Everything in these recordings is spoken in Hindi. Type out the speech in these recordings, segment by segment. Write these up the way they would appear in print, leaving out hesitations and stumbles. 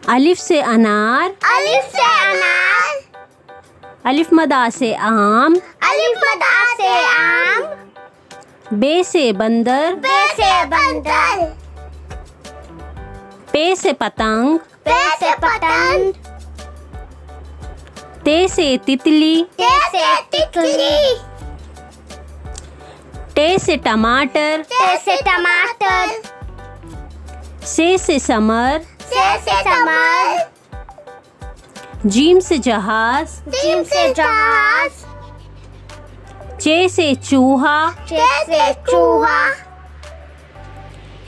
अलिफ से अनार, अलिफ से अनार। अलिफ मदा से आम, अलिफ मदा से आम। बे से बंदर, बे से बंदर। पे से पतंग, पे से पतंग। ते से तितली, ते से तितली। टे से टमाटर, ते से टमाटर। से समर, से समर। जीम से जहाज, जीम से जहाज। चे से चूहा, चे से चूहा।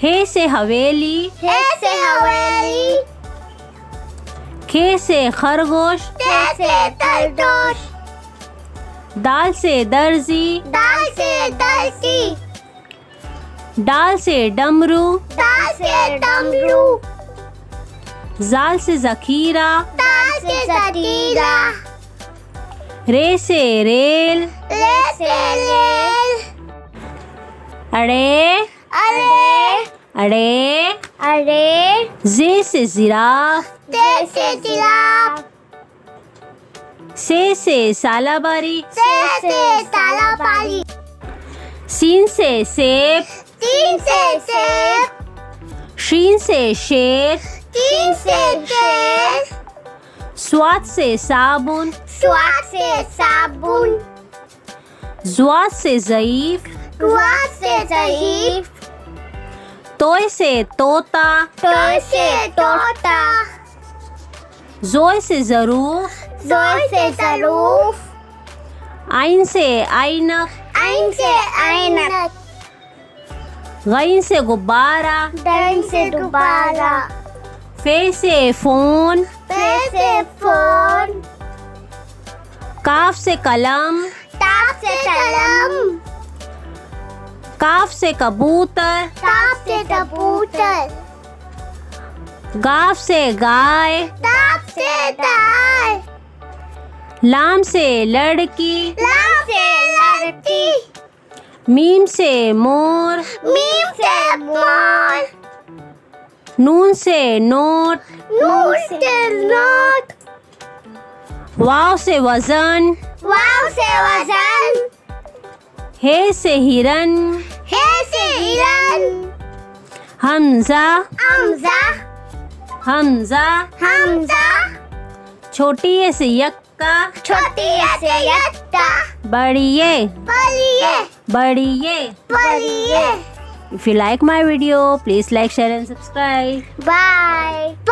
हे से हवेली, हे से हवेली। खे से खरगोश, ते से तरदोश। दाल से दर्जी, दाल से दर्जी। डाल से डमरू, दाल से डमरू। जाल से जखीरा, दाल से जखीरा। रे से रेल, ले से लेल। अड़े अरे अड़े, अरे। जे से जिराफ, ते से जिराफ। से सालाबारी, से सालाबारी। सीन से सेब, तीन से सेब। शीन से शेर, तीन से शेर। स्वाद से साबुन, स्वाद से साबुन। जुआद से ज़ईफ, जुआद से ज़ईफ। तोय से तोता, तोय से तोता। जोय से ज़रूफ, जोय से ज़रूफ। आइन से आइनक, आइन से ऐनक। गइन से गुब्बारा, डन से गुब्बारा। फे से फ़ोन, फे से फोन। काफ से कलम, ताप से कलम। काफ से कबूतर, ताप से कबूतर। गाफ से गाय, ताप से गाय। लाम से लड़की, लाम से लड़की। मीम से मोर, मीम से मोर। नून से नोट, नून से नोट। वाव से वजन, वाव से वजन। हे से हिरन, हे से हिरन। हमजा, हमजा। हमजा, हमजा। छोटी ए से यक्का, छोटी से यक्का। बड़ी ये, बलिए बड़ी ये। If you like my video, please like, share and subscribe. Bye.